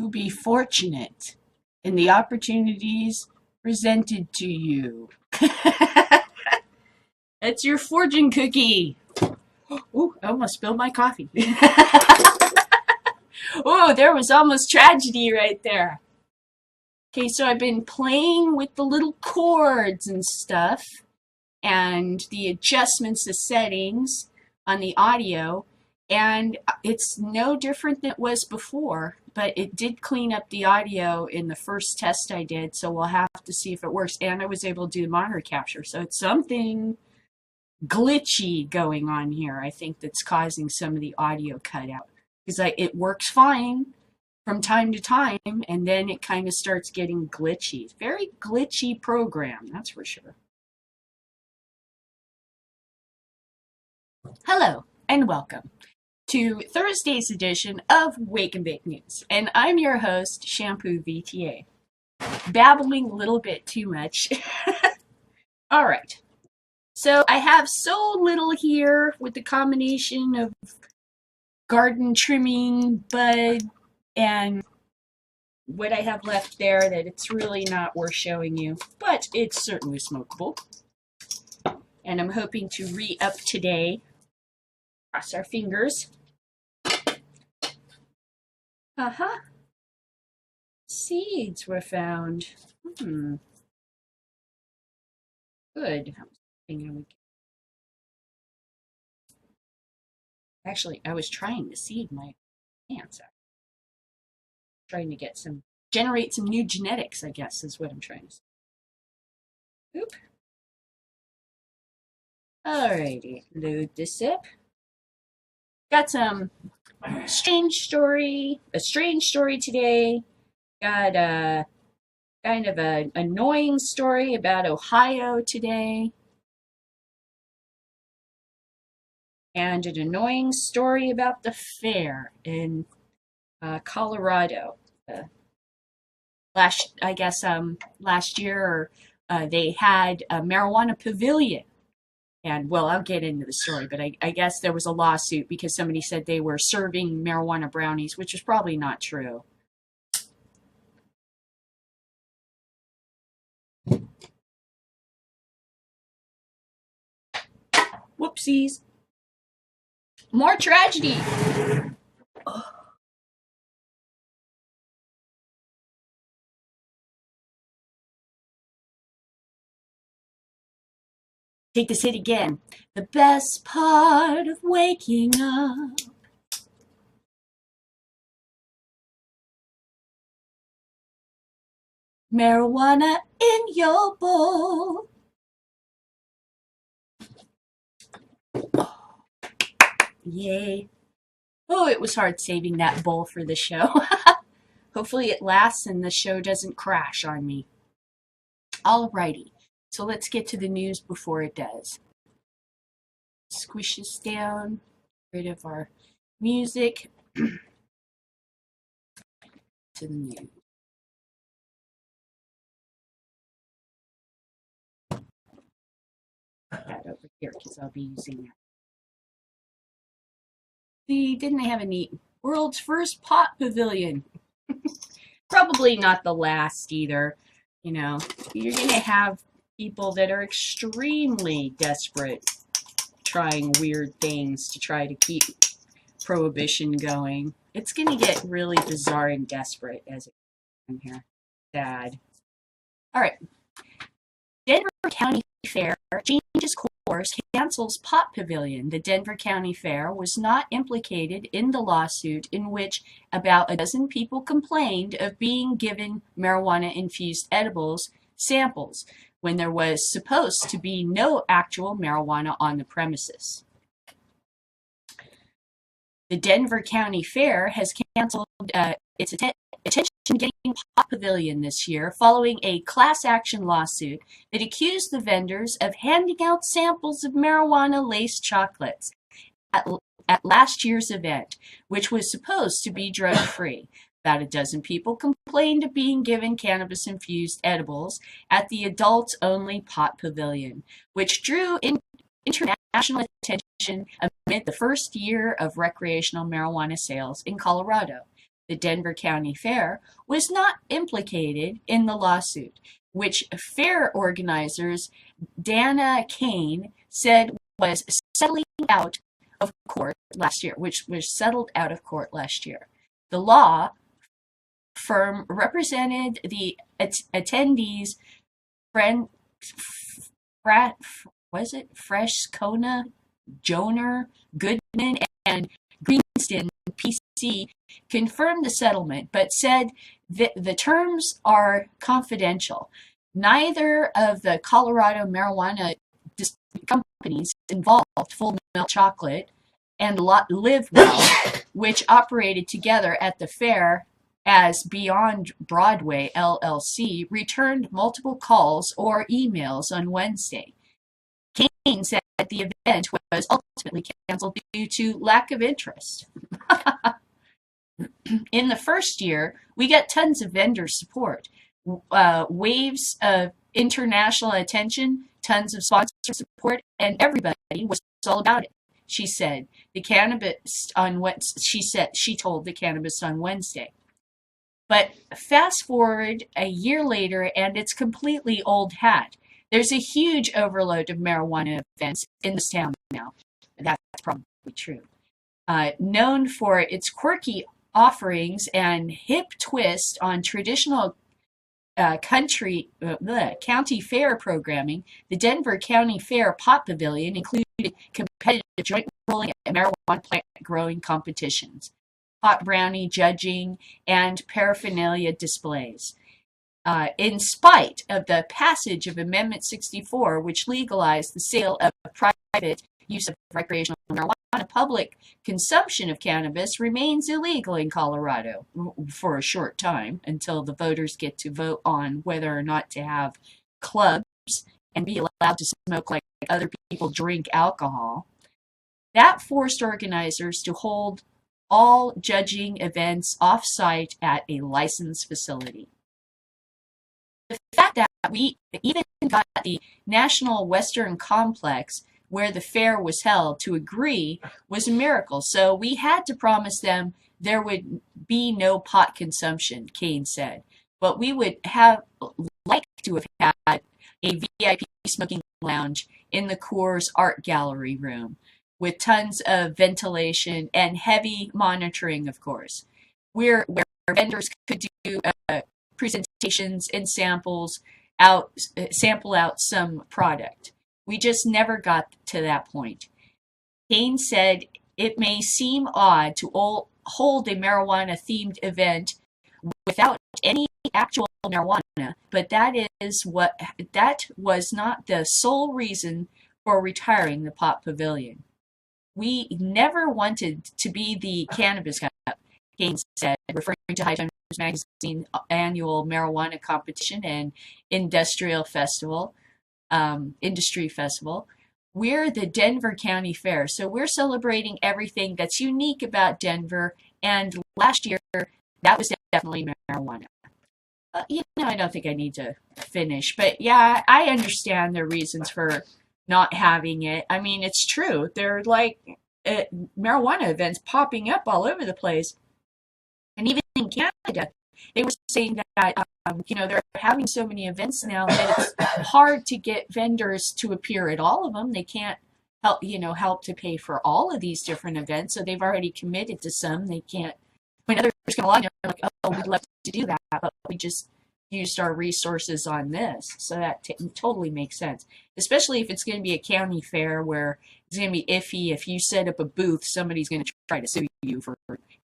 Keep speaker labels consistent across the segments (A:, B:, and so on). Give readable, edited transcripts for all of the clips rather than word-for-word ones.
A: to be fortunate in the opportunities presented to you. That's your fortune cookie. Ooh, I almost spilled my coffee. Oh, there was almost tragedy right there. Okay, so I've been playing with the little chords and stuff and the adjustments, the settings on the audio, and it's no different than it was before, but it did clean up the audio in the first test I did, so we'll have to see if it works. And I was able to do monitor capture, so it's something glitchy going on here, I think, that's causing some of the audio cutout. Because it works fine from time to time, and then it kind of starts getting glitchy. It's a very glitchy program, that's for sure. Hello, and welcome to Thursday's edition of Wake and Bake News. And I'm your host, Shampoo VTA. Babbling a little bit too much. All right. So I have so little here with the combination of garden trimming, bud, and what I have left there that it's really not worth showing you, but it's certainly smokable. And I'm hoping to re-up today. Cross our fingers. Seeds were found. Good. Actually, I was trying to seed my plants. Trying to get generate some new genetics, I guess, is what I'm trying to say. Oop. Alrighty, load this up. Got a strange story today. Got a kind of an annoying story about Ohio today. And an annoying story about the fair in Colorado. Last year they had a marijuana pavilion. And, well, I'll get into the story, but I guess there was a lawsuit because somebody said they were serving marijuana brownies, which is probably not true. Whoopsies. More tragedy. Take this hit again. The best part of waking up. Marijuana in your bowl. Yay. Oh, it was hard saving that bowl for the show. Hopefully it lasts and the show doesn't crash on me. Alrighty, so let's get to the news before it does. Squish this down, get rid of our music. To the news. Put that over here because I'll be using that. Didn't they have a neat world's first pot pavilion? Probably not the last either. You know, you're going to have people that are extremely desperate trying weird things to try to keep prohibition going. It's going to get really bizarre and desperate as it comes in here. Sad. All right. Denver County Fair changes course, cancels Pot Pavilion. The Denver County Fair was not implicated in the lawsuit in which about a dozen people complained of being given marijuana-infused edibles samples when there was supposed to be no actual marijuana on the premises. The Denver County Fair has canceled its attention-getting Pot Pavilion this year following a class action lawsuit that accused the vendors of handing out samples of marijuana-laced chocolates at last year's event, which was supposed to be drug-free. About a dozen people complained of being given cannabis-infused edibles at the adults-only Pot Pavilion, which drew international attention amid the first year of recreational marijuana sales in Colorado. the Denver County Fair, was not implicated in the lawsuit, which fair organizers Dana Kane said was settling out of court last year, which was settled out of court last year. The law firm represented the attendees, friend, was it Freshkona, Joner, Goodman, and Greenston PC confirmed the settlement, but said that the terms are confidential. Neither of the Colorado marijuana companies involved, Full Milk Chocolate and Live Well, which operated together at the fair as Beyond Broadway LLC, returned multiple calls or emails on Wednesday. Kane said the event was ultimately canceled due to lack of interest. In the first year, we got tons of vendor support, waves of international attention, tons of sponsor support, and everybody was all about it. She said she told the Cannabis on Wednesday. But fast forward a year later, and it's completely old hat. There's a huge overload of marijuana events in this town now. That's probably true. Known for its quirky offerings and hip twist on traditional county fair programming, the Denver County Fair Pot Pavilion included competitive joint rolling and marijuana plant growing competitions, pot brownie judging, and paraphernalia displays. In spite of the passage of Amendment 64, which legalized the sale of private use of recreational marijuana, public consumption of cannabis remains illegal in Colorado for a short time until the voters get to vote on whether or not to have clubs and be allowed to smoke like other people drink alcohol. That forced organizers to hold all judging events off-site at a licensed facility. The fact that we even got the National Western Complex where the fair was held to agree was a miracle. So we had to promise them there would be no pot consumption, Kane said. But we would have liked to have had a VIP smoking lounge in the Coors Art Gallery room with tons of ventilation and heavy monitoring, of course, where vendors could do presentations and sample out some product. We just never got to that point. Kane said it may seem odd to hold a marijuana-themed event without any actual marijuana, but that was not the sole reason for retiring the Pot Pavilion. We never wanted to be the Cannabis Cup, Kane said, referring to High Times Magazine annual marijuana competition and industry festival. We're the Denver County Fair, so we're celebrating everything that's unique about Denver, and last year that was definitely marijuana. I don't think I need to finish, but yeah, I understand their reasons for not having it. I mean, it's true. They're like marijuana events popping up all over the place. And even in Canada, they were saying that, they're having so many events now that it's hard to get vendors to appear at all of them. They can't help to pay for all of these different events. So they've already committed to some. They can't, when others come along, they're like, oh, we'd love to do that, but we just used our resources on this. So that totally makes sense, especially if it's going to be a county fair where it's going to be iffy. If you set up a booth, somebody's going to try to sue you for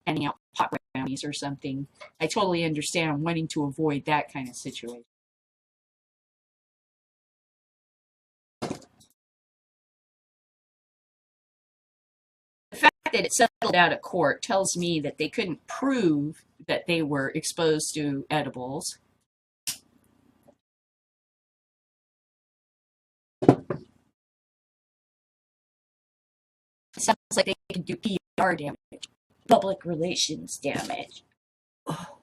A: handing out pot brownies or something. I totally understand wanting to avoid that kind of situation. The fact that it settled out of court tells me that they couldn't prove that they were exposed to edibles. It sounds like they can do PR damage, public relations damage. Oh,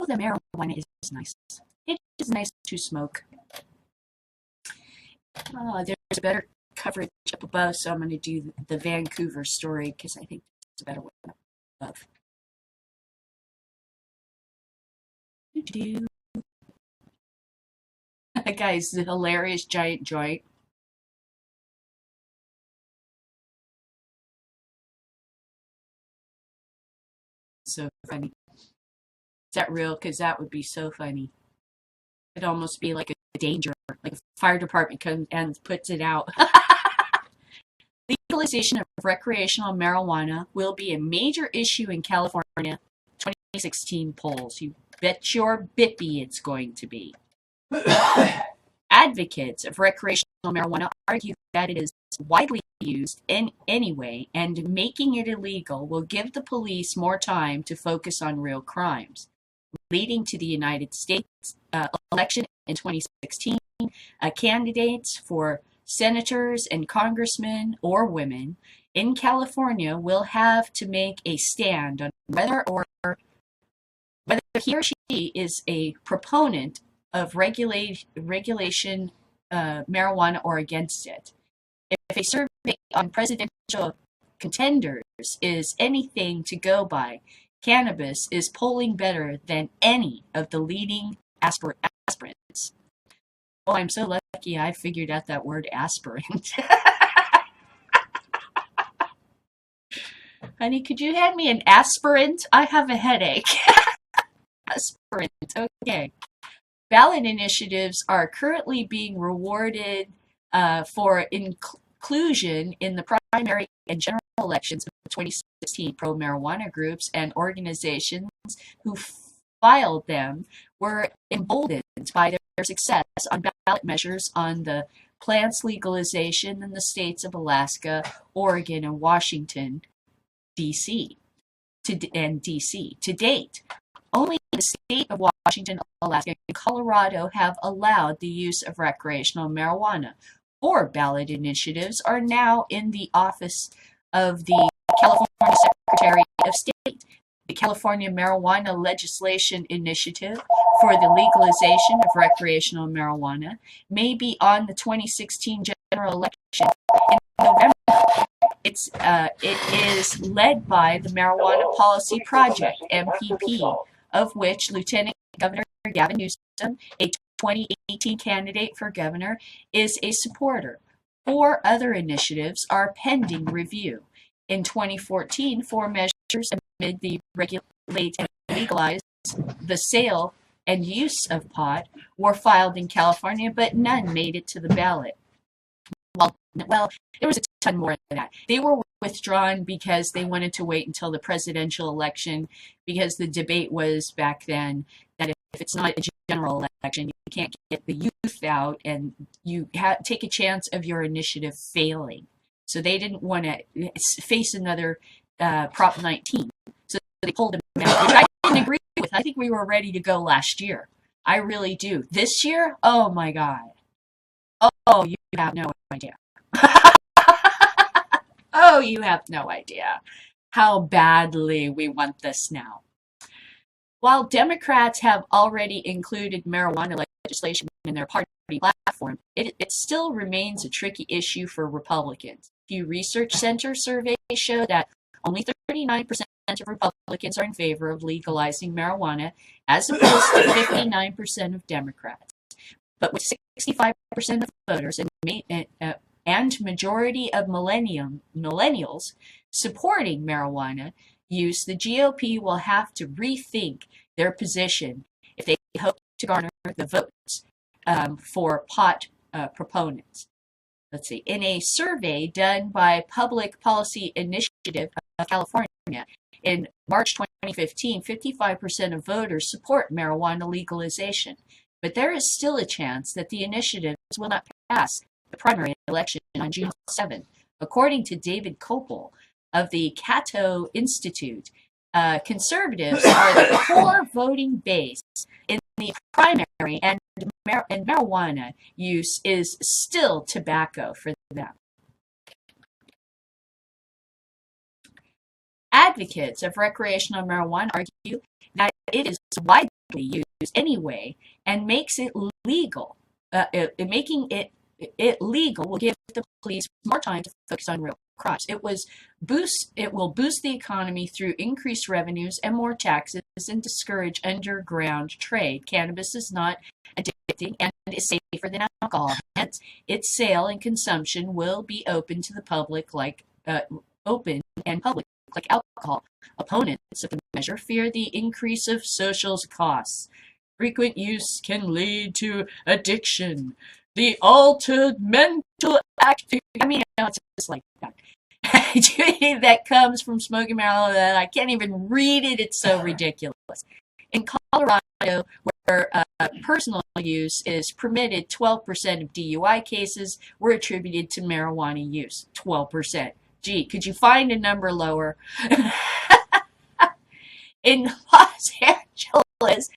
A: the marijuana is nice. It is nice to smoke. There's a better coverage up above, so I'm going to do the Vancouver story because I think it's a better one up above. That guy's the hilarious giant joint. So funny. Is that real? Because that would be so funny. It'd almost be like a danger, like a fire department comes and puts it out. Legalization of recreational marijuana will be a major issue in California 2016 polls. You bet your bippy it's going to be. Advocates of recreational marijuana argue that it is widely used in any way, and making it illegal will give the police more time to focus on real crimes. Leading to the United States election in 2016, candidates for senators and congressmen or women in California will have to make a stand on whether he or she is a proponent of regulation marijuana or against it. If a survey on presidential contenders is anything to go by, cannabis is polling better than any of the leading aspirants. Oh, I'm so lucky I figured out that word aspirant. Honey, could you hand me an aspirant? I have a headache. Aspirant, okay. Ballot initiatives are currently being rewarded for inclusion in the primary and general elections of the 2016. Pro-marijuana groups and organizations who filed them were emboldened by their success on ballot measures on the plant's legalization in the states of Alaska, Oregon, and Washington, D.C. To date, only the state of Washington, Alaska, and Colorado have allowed the use of recreational marijuana. 4 ballot initiatives are now in the office of the California Secretary of State. The California Marijuana Legislation Initiative for the legalization of recreational marijuana may be on the 2016 general election in November. It is led by the Marijuana Policy Project, MPP, of which Lieutenant Governor Gavin Newsom, a 2018 candidate for governor, is a supporter. 4 other initiatives are pending review. In 2014, 4 measures amid the regulate and legalize the sale and use of pot were filed in California, but none made it to the ballot. Well, there was a ton more than that. They were withdrawn because they wanted to wait until the presidential election, because the debate was back then that if it's not a general election, you can't get the youth out and you take a chance of your initiative failing. So they didn't want to face another Prop 19. So they pulled them out, which I didn't agree with. I think we were ready to go last year. I really do. This year, oh my God. Oh, you have no idea. Oh, you have no idea how badly we want this now. While Democrats have already included marijuana legislation in their party platform, it still remains a tricky issue for Republicans. Pew Research Center surveys show that only 39% of Republicans are in favor of legalizing marijuana, as opposed to 59% of Democrats. But with 65% of voters and majority of millennials supporting marijuana use, the GOP will have to rethink their position if they hope to garner the votes for pot proponents. Let's see. In a survey done by Public Policy Initiative of California in March 2015, 55% of voters support marijuana legalization, but there is still a chance that the initiatives will not pass the primary election on June 7th. According to David Kopel of the Cato Institute, conservatives are the core voting base in the primary, and marijuana use is still tobacco for them. Advocates of recreational marijuana argue that it is widely used anyway and makes it legal, making it it legal will give the police more time to focus on real crimes. It will boost the economy through increased revenues and more taxes and discourage underground trade. Cannabis is not addicting and is safer than alcohol. Hence, its sale and consumption will be open to the public like alcohol. Opponents of the measure fear the increase of social costs. Frequent use can lead to addiction. The altered mental activity. I mean, it's just like that. That comes from smoking marijuana that I can't even read it. It's so ridiculous. In Colorado, where personal use is permitted, 12% of DUI cases were attributed to marijuana use. 12%. Gee, could you find a number lower? In Los Angeles,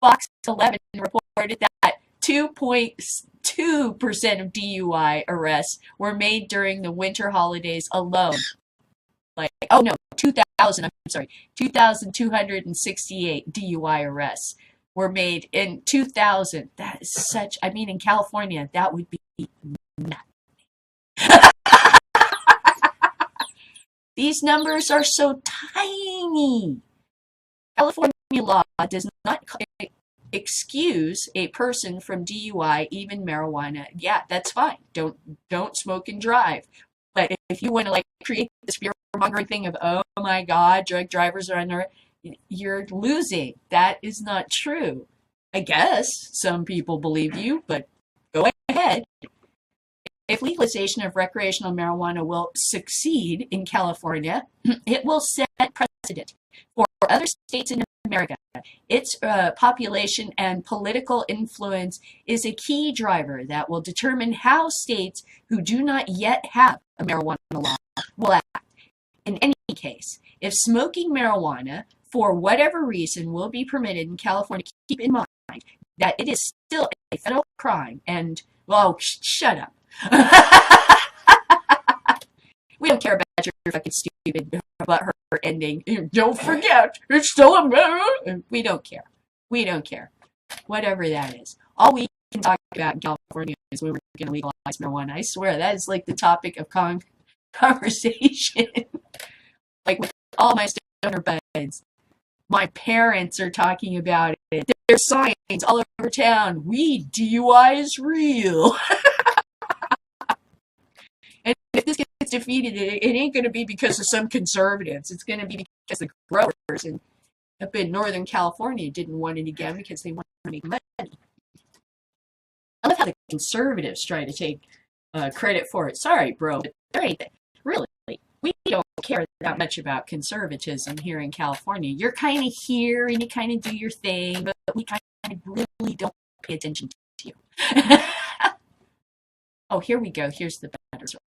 A: Fox 11 reported that 2.2% of DUI arrests were made during the winter holidays alone. 2,268 DUI arrests were made in 2000. That is such, in California, that would be nothing. These numbers are so tiny. California law does not excuse a person from DUI, even marijuana. Yeah, that's fine. Don't smoke and drive. But if you want to create this fear-mongering thing of, oh my God, drug drivers are under, you're losing. That is not true. I guess some people believe you, but go ahead. If legalization of recreational marijuana will succeed in California, it will set precedent for other states in America. Its population and political influence is a key driver that will determine how states who do not yet have a marijuana law will act. In any case, if smoking marijuana, for whatever reason, will be permitted in California, keep in mind that it is still a federal crime and, shut up. We don't care about your fucking stupid about her ending. Don't forget, it's still a matter. We don't care. Whatever that is. All we can talk about in California is when we're going to legalize marijuana. I swear, that is the topic of conversation. With all my stoner buds. My parents are talking about it. There's signs all over town. Weed DUI is real. And if this gets defeated, it ain't going to be because of some conservatives. It's going to be because the growers up in Northern California didn't want it again because they want to make money. I love how the conservatives try to take credit for it. Sorry, bro, but there ain't that. Really, we don't care that much about conservatism here in California. You're kind of here and you kind of do your thing, but we kind of really don't pay attention to you. Oh, here we go. Here's the better story.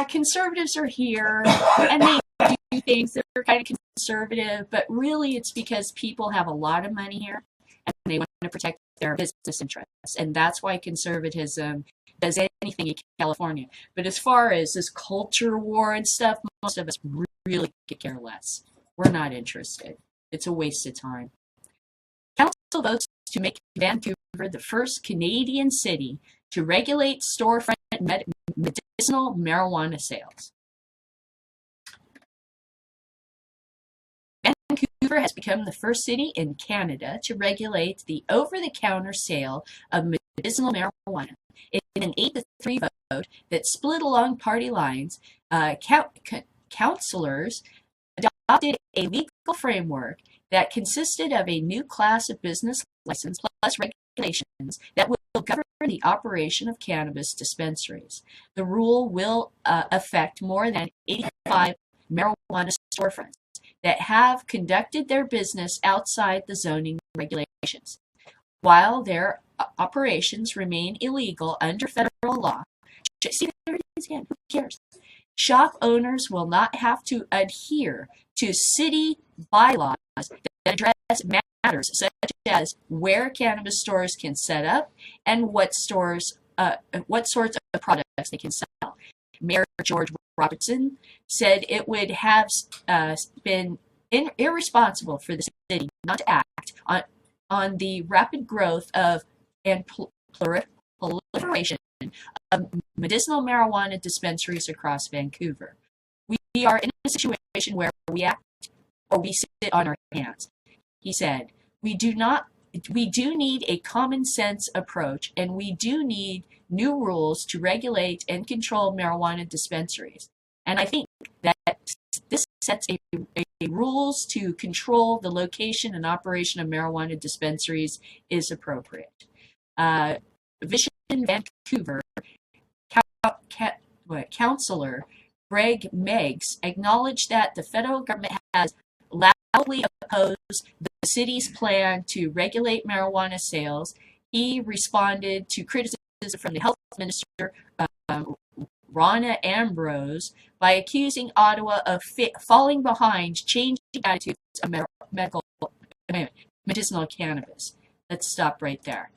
A: Conservatives are here and they do things that are kind of conservative, but really it's because people have a lot of money here and they want to protect their business interests. And that's why conservatism does anything in California. But as far as this culture war and stuff, most of us really could care less. We're not interested. It's a waste of time. Council votes to make Vancouver the first Canadian city to regulate storefront medicinal marijuana sales. Vancouver has become the first city in Canada to regulate the over-the-counter sale of medicinal marijuana. In an 8-3 vote that split along party lines, councillors adopted a legal framework that consisted of a new class of business license plus regulations that will govern the operation of cannabis dispensaries. The rule will affect more than 85 marijuana storefronts that have conducted their business outside the zoning regulations. While their operations remain illegal under federal law, see, there it is again, who cares? Shop owners will not have to adhere to city bylaws that address matters such as where cannabis stores can set up and what sorts of products they can sell. Mayor George Robertson said it would have been irresponsible for the city not to act on the rapid growth of and proliferation of medicinal marijuana dispensaries across Vancouver. We are in a situation where we act or we sit on our hands. He said, we do need a common sense approach, and we do need new rules to regulate and control marijuana dispensaries. And I think that this sets a rules to control the location and operation of marijuana dispensaries is appropriate. Vision Vancouver Councillor Greg Meggs acknowledged that the federal government has loudly opposed the city's plan to regulate marijuana sales. He responded to criticism from the health minister, Ronna Ambrose, by accusing Ottawa of falling behind changing attitudes of medicinal cannabis. Let's stop right there.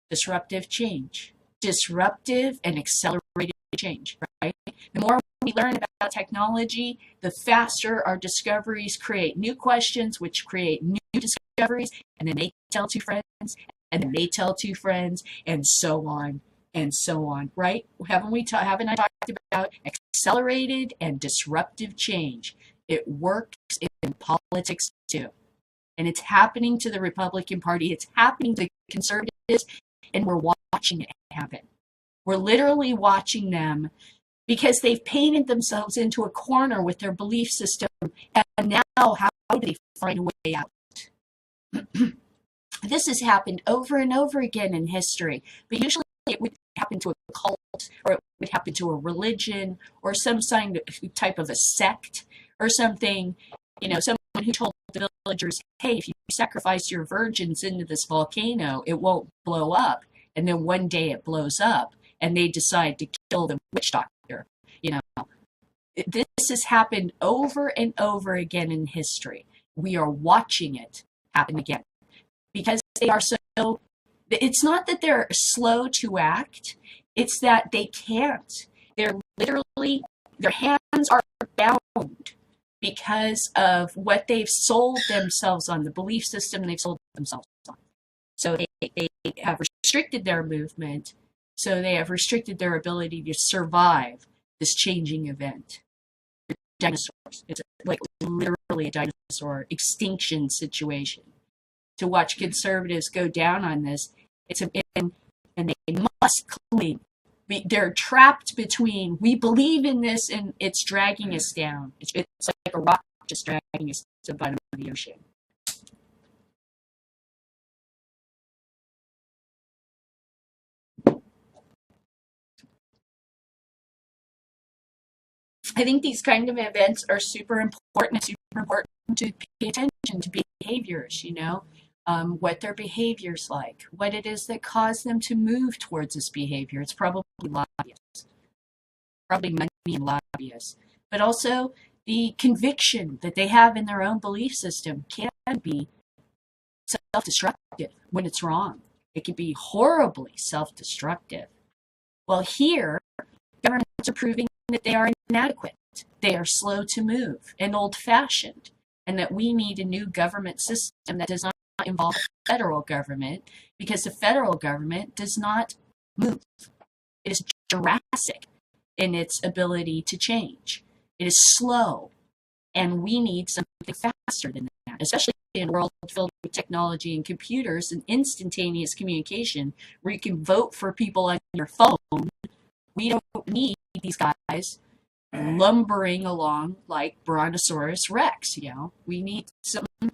A: Disruptive change. Disruptive and accelerated change, right? The more we learn about technology, the faster our discoveries create new questions, which create new discoveries, and then they tell two friends, and then they tell two friends, and so on, right? Haven't I talked about accelerated and disruptive change? It works in politics too. And it's happening to the Republican Party, it's happening to the Conservatives, and we're watching it happen. We're literally watching them because they've painted themselves into a corner with their belief system, and now how do they find a way out? This has happened over and over again in history, but usually it would happen to a cult, or it would happen to a religion, or some type of a sect, or something, someone who told the villagers, hey, if you sacrifice your virgins into this volcano, it won't blow up. And then one day it blows up, and they decide to kill the witch doctor. This has happened over and over again in history. We are watching it happen again because they are so. It's not that they're slow to act; it's that they can't. They're literally, their hands are bound because of what they've sold themselves on, the belief system they've sold themselves on. So they have restricted their movement, so they have restricted their ability to survive this changing event. Dinosaurs. It's like literally a dinosaur extinction situation. To watch conservatives go down on this, and they must cling. They're trapped between, we believe in this and it's dragging us down. It's like a rock just dragging us to the bottom of the ocean. I think these kind of events are super important. It's super important to pay attention to behaviors, what their behavior's like, what it is that caused them to move towards this behavior. It's probably lobbyists, probably money and lobbyists, but also the conviction that they have in their own belief system can be self-destructive when it's wrong. It can be horribly self-destructive. Well, here, governments are proving that they are inadequate, they are slow to move and old-fashioned, and that we need a new government system that does not involve the federal government, because the federal government does not move. It is Jurassic in its ability to change. It is slow, and we need something faster than that, especially in a world filled with technology and computers and instantaneous communication where you can vote for people on your phone. We don't need these guys lumbering along like Brontosaurus Rex, We need something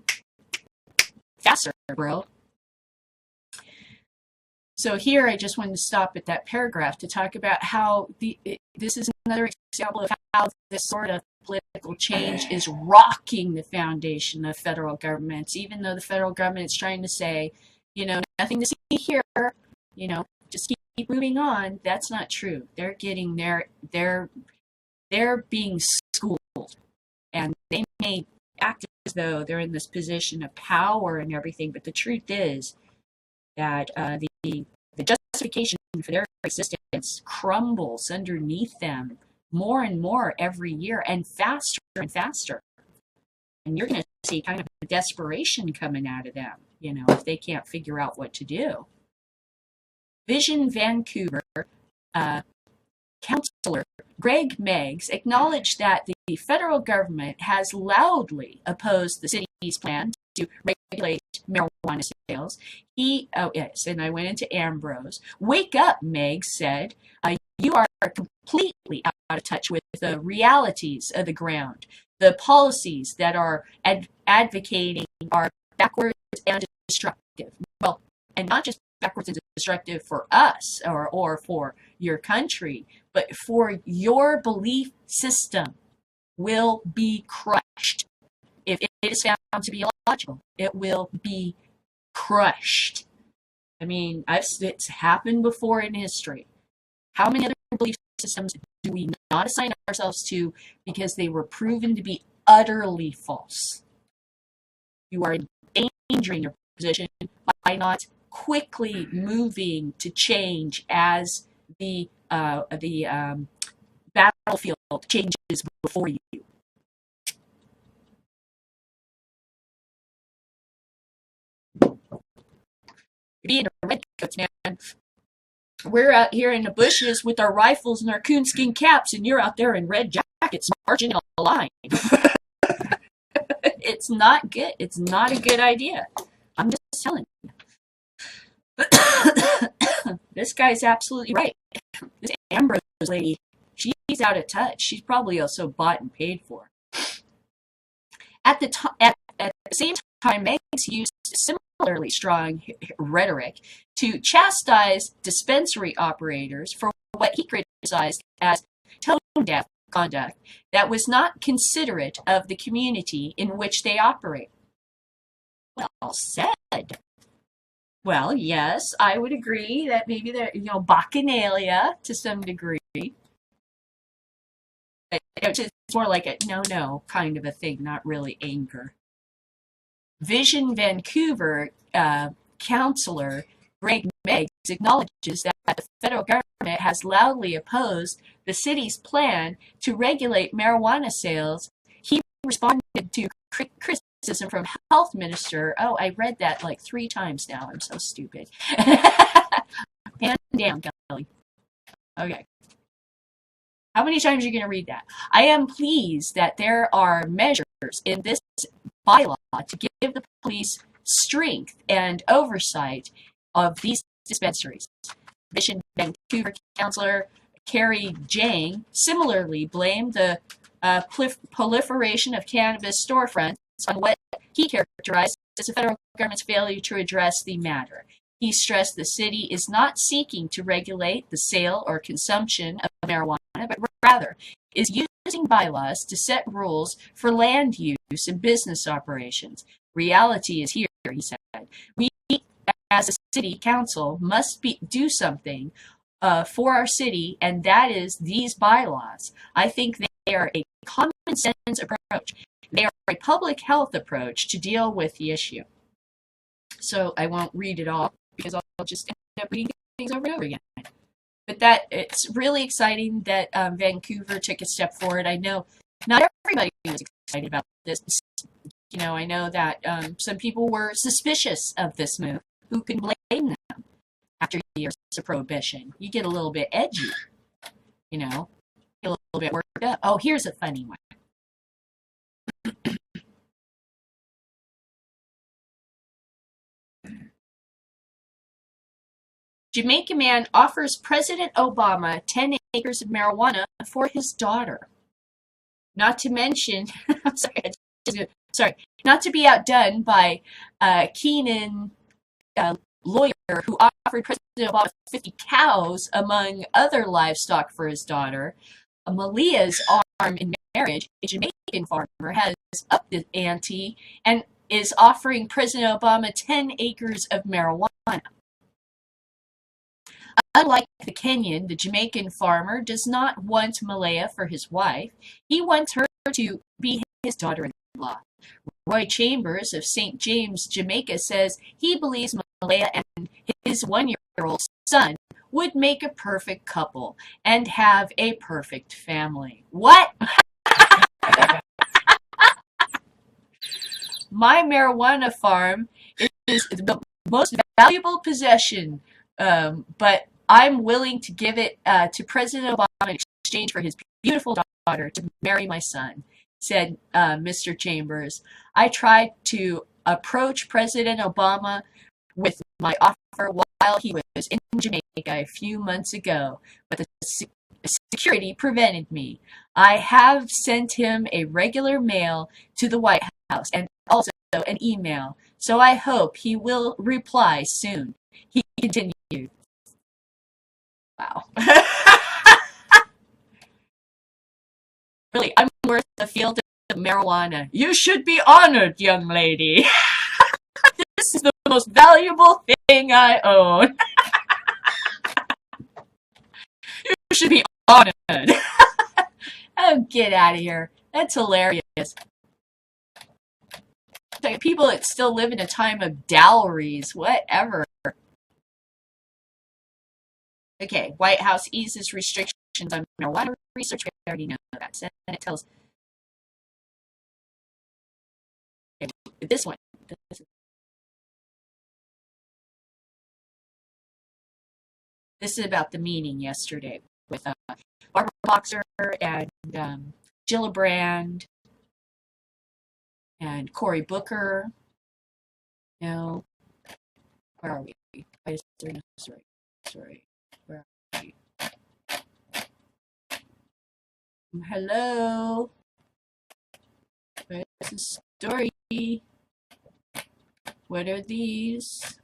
A: faster, bro. So here I just wanted to stop at that paragraph to talk about how this is another example of how this sort of political change is rocking the foundation of federal governments, even though the federal government is trying to say, nothing to see here, just keep moving on. That's not true. They're getting they're being schooled, and they may act as though they're in this position of power and everything, but the truth is that the justification for their existence crumbles underneath them more and more every year, and faster and faster. And you're going to see kind of a desperation coming out of them, if they can't figure out what to do. Vision Vancouver Councillor Greg Meggs acknowledged that the federal government has loudly opposed the city's plan to regulate marijuana sales. Yes, and I went into Ambrose. Wake up, Meggs said. You are completely out of touch with the realities of the ground. The policies that are advocating are backwards and destructive. Well, and not just backwards and destructive for us or for your country, but for your belief system will be crushed. If it is found to be illogical, it will be crushed. I mean, it's happened before in history. How many other belief systems do we not assign ourselves to because they were proven to be utterly false? You are endangering your position by not quickly moving to change as the battlefield changes before you. Being a redcoats, man. We're out here in the bushes with our rifles and our coonskin caps, and you're out there in red jackets marching in a line. It's not good. It's not a good idea. I'm just telling you. This guy's absolutely right. This Ambrose lady, she's out of touch. She's probably also bought and paid for. At the same time, Meggs used similarly strong rhetoric to chastise dispensary operators for what he criticized as tone-deaf conduct that was not considerate of the community in which they operate. Well said. Well, yes, I would agree that maybe they're, bacchanalia to some degree. It's more like a no kind of a thing, not really anger. Vision Vancouver councillor Greg Meggs acknowledges that the federal government has loudly opposed the city's plan to regulate marijuana sales. He responded to criticism from Health Minister. Oh, I read that like 3 times now. I'm so stupid. Pan down, Kelly. Okay. How many times are you going to read that? I am pleased that there are measures in this bylaw to give the police strength and oversight of these dispensaries. Mission Vancouver councillor Carrie Jang similarly blamed the proliferation of cannabis storefronts on what he characterized as the federal government's failure to address the matter. He stressed the city is not seeking to regulate the sale or consumption of marijuana, but rather is using bylaws to set rules for land use and business operations. Reality is here, he said. We, as a city council, must do something for our city, and that is these bylaws. I think they are a common sense approach. They are a public health approach to deal with the issue. So I won't read it all because I'll just end up reading things over and over again. But it's really exciting that Vancouver took a step forward. I know not everybody was excited about this. I know that some people were suspicious of this move. Who can blame them after years of prohibition? You get a little bit edgy, get a little bit worked up. Oh, here's a funny one. Jamaican man offers President Obama 10 acres of marijuana for his daughter. Not to mention, not to be outdone by Keenan lawyer who offered President Obama 50 cows among other livestock for his daughter. Malia's arm in marriage, a Jamaican farmer, has upped the ante and is offering President Obama 10 acres of marijuana. Unlike the Kenyan, the Jamaican farmer does not want Malaya for his wife. He wants her to be his daughter-in-law. Roy Chambers of St. James, Jamaica, says he believes Malaya and his 1-year-old son would make a perfect couple and have a perfect family. What? My marijuana farm is the most valuable possession But I'm willing to give it to President Obama in exchange for his beautiful daughter to marry my son, said Mr. Chambers. I tried to approach President Obama with my offer while he was in Jamaica a few months ago, but the security prevented me. I have sent him a regular mail to the White House and also an email, so I hope he will reply soon. He continued. Wow. Really, I'm worth a field of marijuana. You should be honored, young lady. This is the most valuable thing I own. You should be honored. Oh, get out of here. That's hilarious. Like people that still live in a time of dowries, whatever. Okay, White House eases restrictions on marijuana research. We already know that. Senate tells. Okay, this one. This is about the meeting yesterday with Barbara Boxer and Gillibrand and Cory Booker. No, where are we? Sorry. Where are we? Hello. Where's the story? What are these?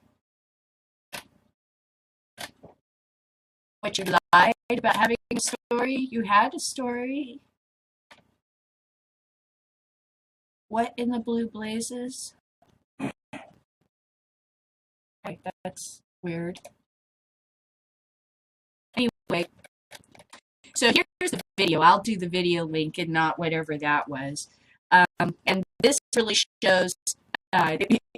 A: What, you lied about having a story? You had a story. What in the blue blazes? Okay, that's weird. Anyway, so here's the video. I'll do the video link and not whatever that was. And this really shows,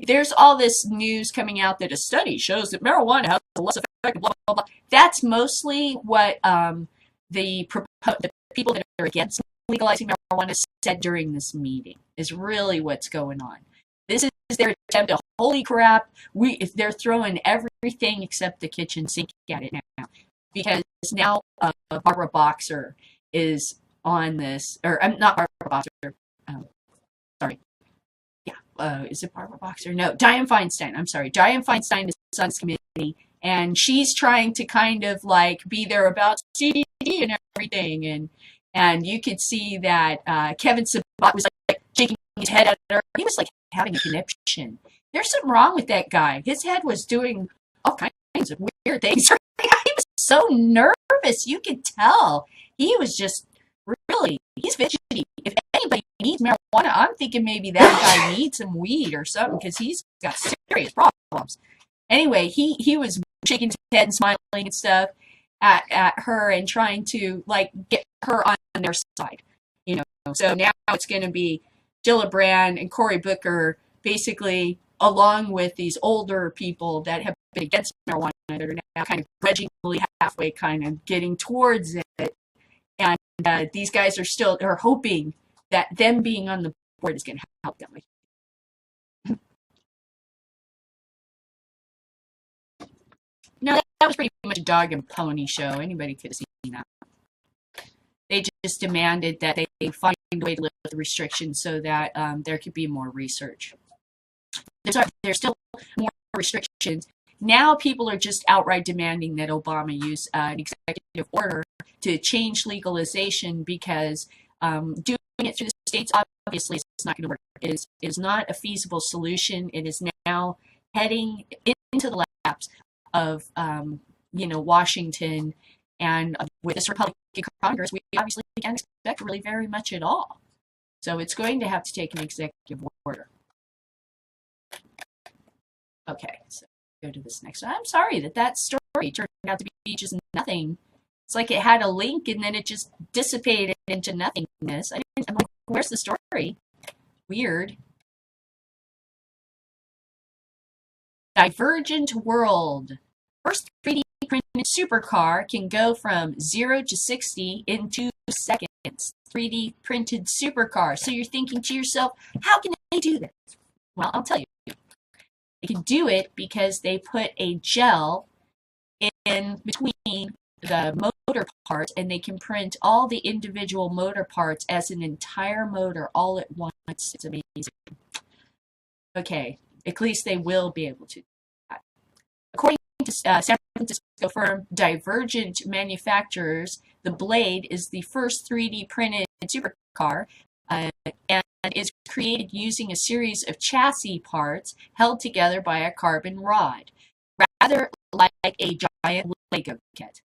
A: there's all this news coming out that a study shows that marijuana has a less effect, blah, blah, blah. That's mostly what the people that are against legalizing marijuana said during this meeting, is really what's going on. This is their attempt to, holy crap, they're throwing everything except the kitchen sink at it now. Because now Barbara Boxer is on this, or I'm not Barbara Boxer, sorry. Yeah, is it Barbara Boxer? No, Dianne Feinstein. I'm sorry. Dianne Feinstein is on this committee, and she's trying to kind of like be there about CBD and everything. And you could see that Kevin Sabat was like shaking his head at her. He was like having a conniption. There's something wrong with that guy. His head was doing all kinds of weird things. He was so nervous. You could tell. He was just really, he's fidgety. If anybody needs marijuana, I'm thinking maybe that guy needs some weed or something because he's got serious problems. Anyway, he was shaking his head and smiling and stuff at her and trying to like get her on their side, you know. So now it's going to be Gillibrand and Cory Booker, basically, along with these older people that have been against marijuana, that are now kind of grudgingly halfway kind of getting towards it. And these guys are hoping that them being on the board is going to help them. No, that was pretty much a dog and pony show. Anybody could have seen that. They just demanded that they find a way to lift the restrictions so that there could be more research. There's still more restrictions. Now people are just outright demanding that Obama use an executive order to change legalization because doing it through the states, obviously, it's not going to work. It is not a feasible solution. It is now heading into the laps of Washington, and with this Republican Congress, we obviously can't expect really very much at all. So it's going to have to take an executive order. Okay, so go to this next one. I'm sorry that story turned out to be just nothing. It's like it had a link and then it just dissipated into nothingness. I'm like, where's the story? Weird. Divergent world. First 3D printed supercar can go from 0 to 60 in 2 seconds. 3D printed supercar. So you're thinking to yourself, how can they do this? Well, I'll tell you. They can do it because they put a gel in between the motor parts, and they can print all the individual motor parts as an entire motor all at once. It's amazing. Okay, at least they will be able to do that. According to San Francisco firm Divergent Manufacturers, the Blade is the first 3D printed supercar and is created using a series of chassis parts held together by a carbon rod, rather like a giant Lego kit.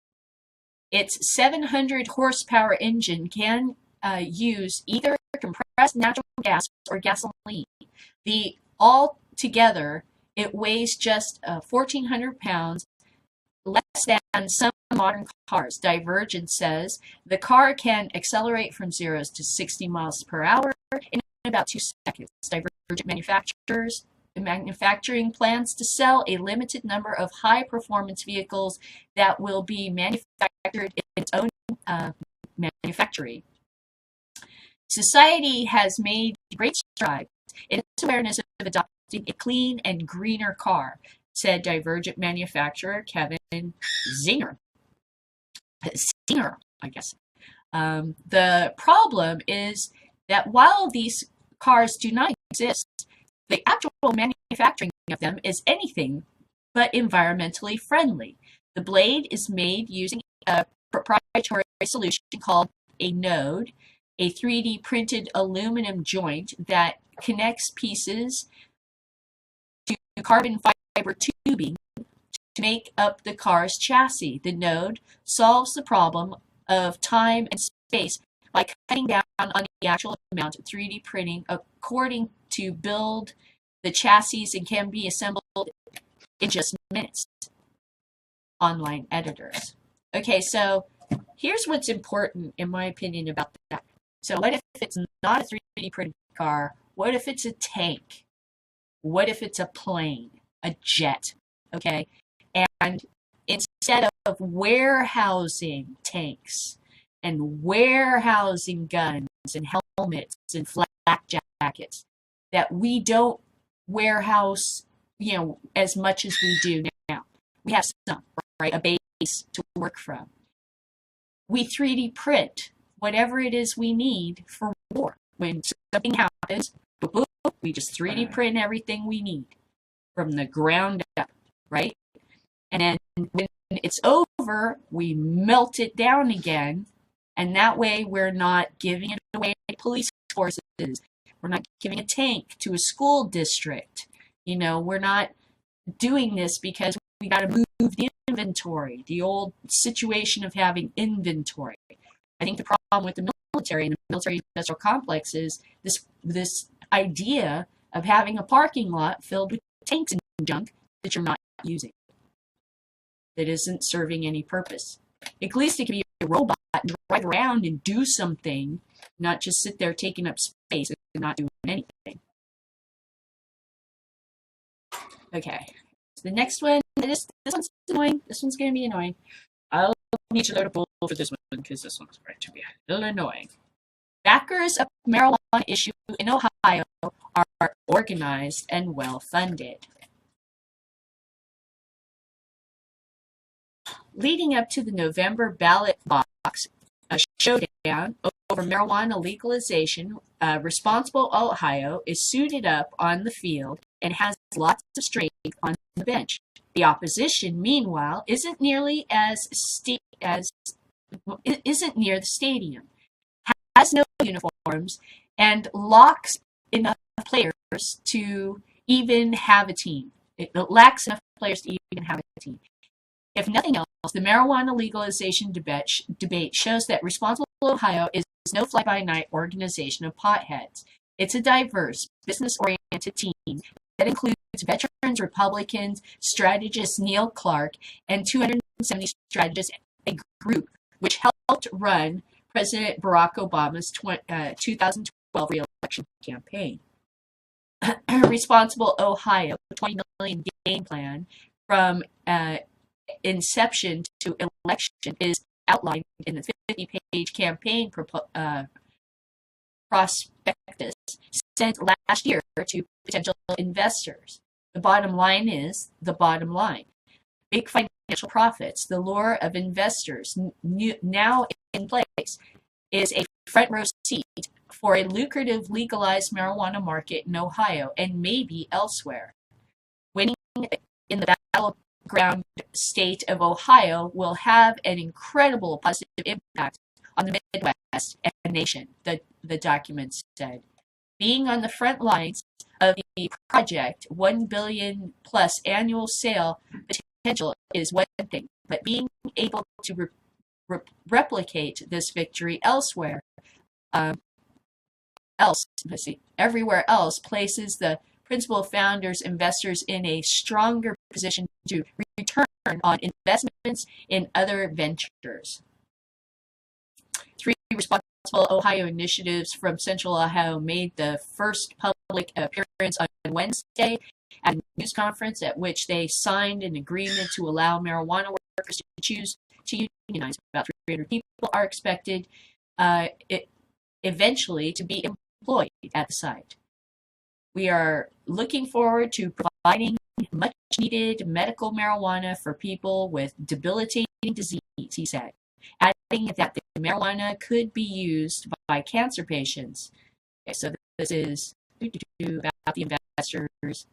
A: Its 700 horsepower engine can use either compressed natural gas or gasoline. Altogether, it weighs just 1,400 pounds, less than some modern cars. Divergent says the car can accelerate from 0 to 60 miles per hour in about 2 seconds. Divergent manufacturing plans to sell a limited number of high-performance vehicles that will be manufactured in its own manufactory. Society has made great strides in its awareness of adopting a clean and greener car, said Divergent manufacturer Kevin Zinger, I guess. The problem is that while these cars do not exist, the actual manufacturing of them is anything but environmentally friendly. The Blade is made using a proprietary solution called a node, a 3D printed aluminum joint that connects pieces to carbon fiber tubing to make up the car's chassis. The node solves the problem of time and space by cutting down on the actual amount of 3D printing according to build the chassis and can be assembled in just minutes. Online editors. Okay, so here's what's important in my opinion about that. So what if it's not a 3D printed car? What if it's a tank? What if it's a plane, a jet? Okay, and instead of warehousing tanks and warehousing guns and helmets and flak jackets, that we don't warehouse, as much as we do now. We have some, right? A base to work from. We 3D print whatever it is we need for war. When something happens, we just 3D print everything we need from the ground up, right? And then when it's over, we melt it down again, and that way we're not giving it away to police forces. We're not giving a tank to a school district. We're not doing this because we got to move the inventory, the old situation of having inventory. I think the problem with the military and the military industrial complex is this idea of having a parking lot filled with tanks and junk that you're not using, that isn't serving any purpose. At least it can be a robot and drive around and do something, not just sit there taking up space and not doing anything. Okay, so the next one, this one's annoying. This one's going to be annoying. I'll need to load a poll for this one because this one's going to be a little annoying. Backers of marijuana issue in Ohio are organized and well-funded. Leading up to the November ballot box, a showdown over marijuana legalization, Responsible Ohio is suited up on the field and has lots of strength on the bench. The opposition, meanwhile, isn't near the stadium, has no uniforms, and lacks enough players to even have a team. It lacks enough players to even have a team. If nothing else, the marijuana legalization debate shows that Responsible Ohio is no fly-by-night organization of potheads. It's a diverse, business-oriented team that includes veterans, Republicans, strategist Neil Clark, and 270 strategists, a group which helped run President Barack Obama's 2012 re-election campaign. Responsible Ohio, $20 million game plan from inception to election is outlined in the 50-page campaign prospectus sent last year to potential investors. The bottom line is the bottom line. Big financial profits, the lure of investors now in place is a front row seat for a lucrative legalized marijuana market in Ohio and maybe elsewhere. Winning in the battleground state of Ohio will have an incredible positive impact on the Midwest and the nation, the document said. Being on the front lines of the project, 1 billion plus annual sale potential is one thing, but being able to replicate this victory everywhere else places the principal founders, investors in a stronger position to return on investments in other ventures. 3 responsible Ohio initiatives from Central Ohio made the first public appearance on Wednesday at a news conference at which they signed an agreement to allow marijuana workers to choose to unionize. About 300 people are expected eventually to be employed at the site. We are looking forward to providing much needed medical marijuana for people with debilitating disease, he said, adding that the marijuana could be used by cancer patients. Okay, so this is about the investors.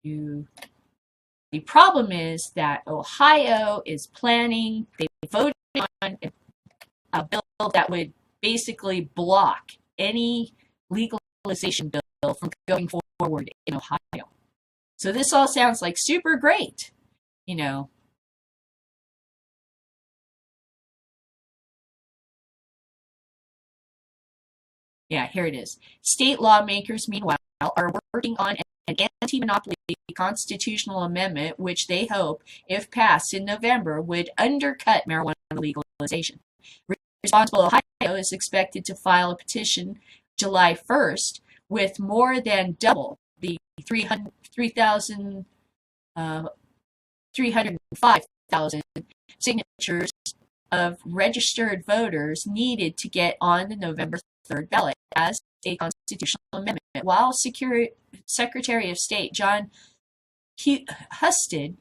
A: The problem is that Ohio is planning, they voted on a bill that would basically block any legalization bill from going forward in Ohio. So this all sounds like super great, you know. Yeah, here it is. State lawmakers, meanwhile, are working on an anti-monopoly constitutional amendment which they hope, if passed in November, would undercut marijuana legalization. Responsible Ohio is expected to file a petition July 1st with more than double the 305,000 signatures of registered voters needed to get on the November 3rd ballot as a constitutional amendment. While Secretary of State John Husted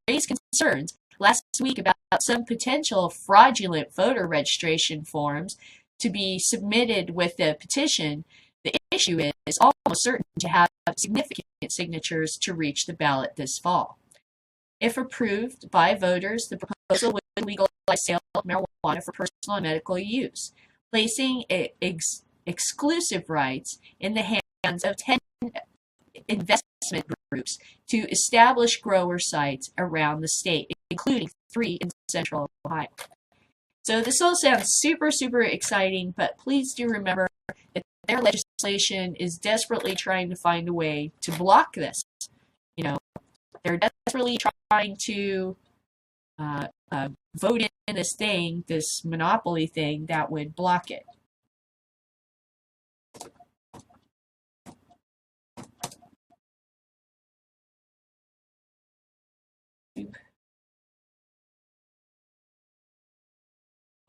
A: raised concerns last week about some potential fraudulent voter registration forms to be submitted with the petition, the issue is almost certain to have significant signatures to reach the ballot this fall. If approved by voters, the proposal would legalize sale of marijuana for personal and medical use, placing exclusive rights in the hands of 10 investment groups to establish grower sites around the state, including 3 in Central Ohio. So this all sounds super, super exciting, but please do remember that their legislation is desperately trying to find a way to block this. You know, they're desperately trying to vote in this thing, this monopoly thing that would block it.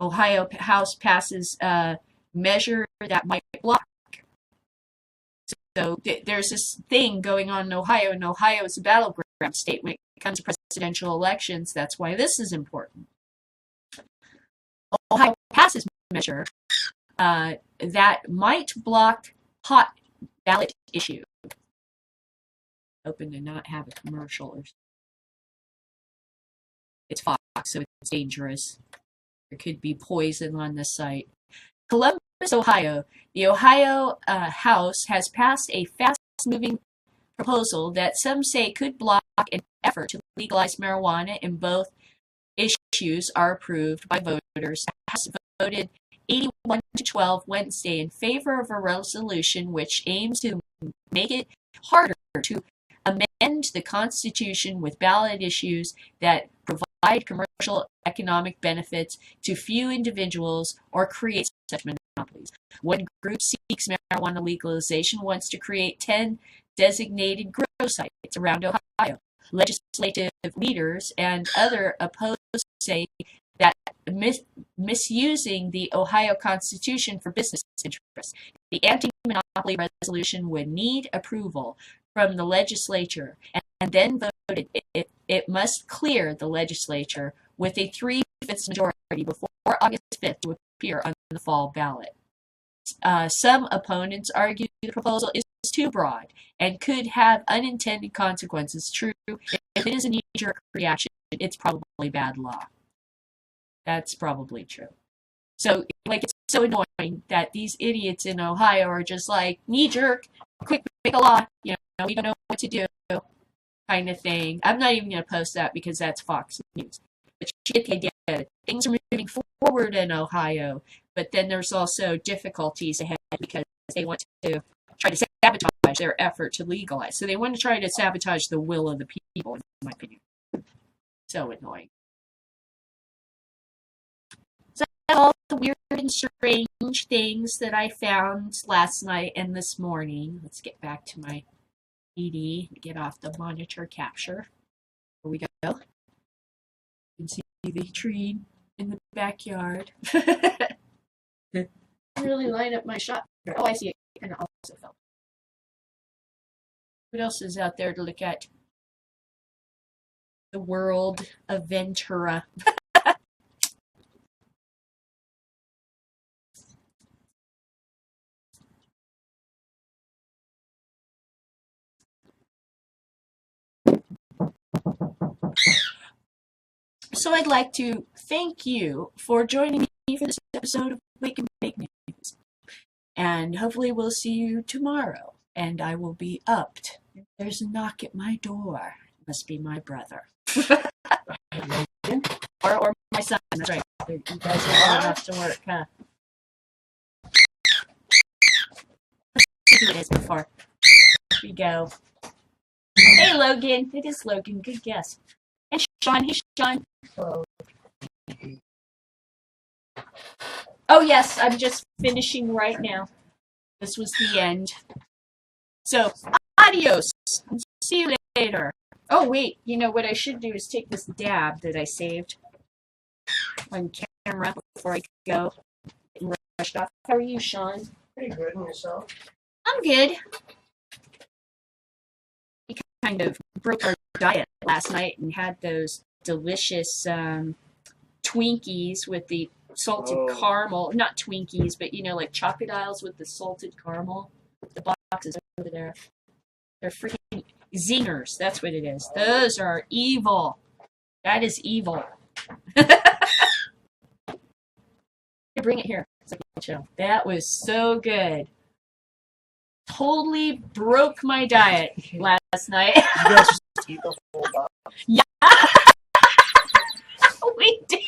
A: Ohio House passes a measure that might block. So there's this thing going on in Ohio, and Ohio is a battleground state when it comes to presidential elections. That's why this is important. Ohio passes a measure that might block pot ballot issue. Open to not have a commercial. Or it's Fox, so it's dangerous. There could be poison on the site. Columbus, Ohio. The Ohio House has passed a fast-moving proposal that some say could block an effort to legalize marijuana, and both issues are approved by voters. The House voted 81 to 12 Wednesday in favor of a resolution which aims to make it harder to amend the Constitution with ballot issues that provide commercial economic benefits to few individuals or create such monopolies. One group seeks marijuana legalization, wants to create 10 designated grow sites around Ohio. Legislative leaders and other opposed say that misusing the Ohio Constitution for business interests. The anti-monopoly resolution would need approval from the legislature, and and then voted it must clear the legislature with a 3/5 majority before August 5th to appear on the fall ballot. Some opponents argue the proposal is too broad and could have unintended consequences. True, if it is a knee-jerk reaction, it's probably bad law. That's probably true. So, like, it's so annoying that these idiots in Ohio are just like, knee-jerk, quick, make a law, we don't know what to do, kind of thing. I'm not even going to post that because that's Fox News. But you get the idea. Things are moving forward in Ohio, but then there's also difficulties ahead because they want to try to sabotage their effort to legalize. So they want to try to sabotage the will of the people, in my opinion. So annoying. So all the weird and strange things that I found last night and this morning. Let's get back to my ED and get off the monitor capture. Here we go. You can see the tree in the backyard. Really line up my shot. Oh, I see it. And it also fell. What else is out there to look at? The world of Ventura. So I'd like to thank you for joining me for this episode of Wake and Bake News. And hopefully we'll see you tomorrow. And I will be upped. There's a knock at my door. It must be my brother. or my son. That's right. You guys are old enough to work, huh? Let's do this before we go. Hey, Logan. It is Logan. Good guess. And Sean. Hey, Sean. Hello. Oh, yes. I'm just finishing right now. This was the end. So, adios. See you later. Oh, wait. What I should do is take this dab that I saved on camera before I go and rushed off. How are you, Sean?
B: Pretty good. And yourself?
A: I'm good. We kind of broke our diet last night and had those delicious Twinkies with the salted caramel. Not Twinkies, but like chocolate aisles with the salted caramel. The boxes over there. They're freaking zingers. That's what it is. Those are evil. That is evil. Bring it here. That was so good. Totally broke my diet last night.
B: You guys just eat the whole box?
A: Yeah. We did.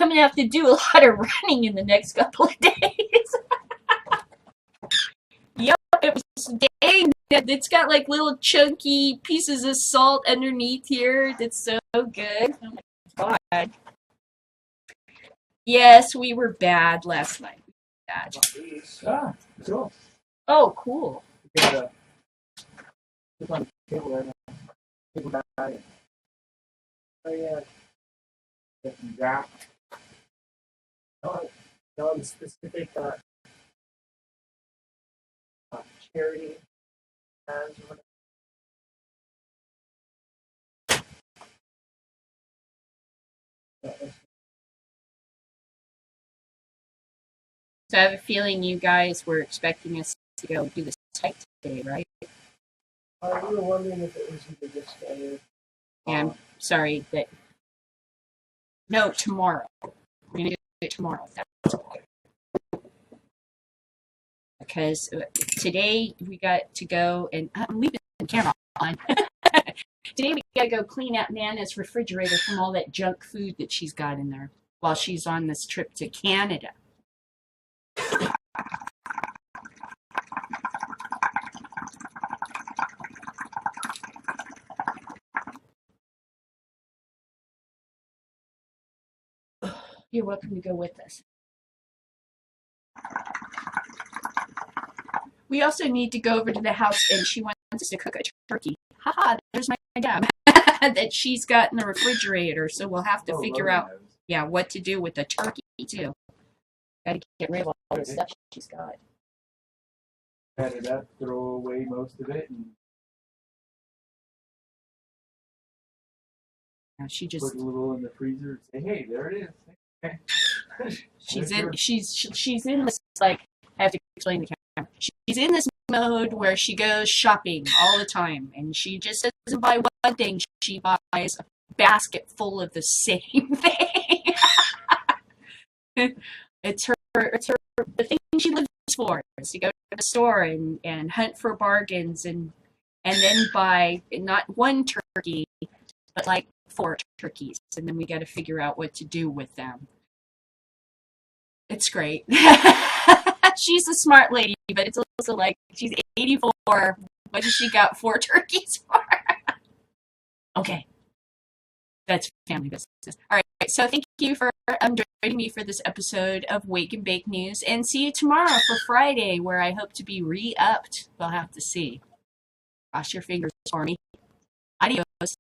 A: I'm going to have to do a lot of running in the next couple of days. Yep, it was dang. It's got like little chunky pieces of salt underneath here. That's so good. Oh my God. Yes, we were bad last night. Bad.
B: Ah, cool.
A: Oh, cool.
B: It's on the table right now. People dying. Oh, yeah. Yeah. No, the specific charity has or whatever.
A: So I have a feeling you guys were expecting us to go do this site today, right?
B: We were wondering if it was either this day or...
A: Yeah, I'm sorry that... No, tomorrow. We're going to do it tomorrow. That's okay. Because today we got to go and... I'm leaving the camera on. Today we got to go clean out Nana's refrigerator from all that junk food that she's got in there while she's on this trip to Canada. You're welcome to go with us. We also need to go over to the house, and she wants us to cook a turkey. Haha, there's my dab that she's got in the refrigerator. So we'll have to figure out, what to do with the turkey too. Gotta get rid of all the stuff she's got.
C: Cut it up, throw away most of it, and
A: Now she just
C: put a little in the freezer and say, "Hey, there it is." Okay.
A: she's in this, like, I have to explain the camera. She's in this mode where she goes shopping all the time, and she just doesn't buy one thing. She buys a basket full of the same thing. It's the thing she lives for, is to go to the store and hunt for bargains and then buy not one turkey, but like 4 turkeys, and then we got to figure out what to do with them. It's great. She's a smart lady, but it's also like, she's 84. What does she got 4 turkeys for? Okay. That's family business. All right. So thank you for joining me for this episode of Wake and Bake News, and see you tomorrow for Friday, where I hope to be re-upped. We'll have to see. Cross your fingers for me. Adios.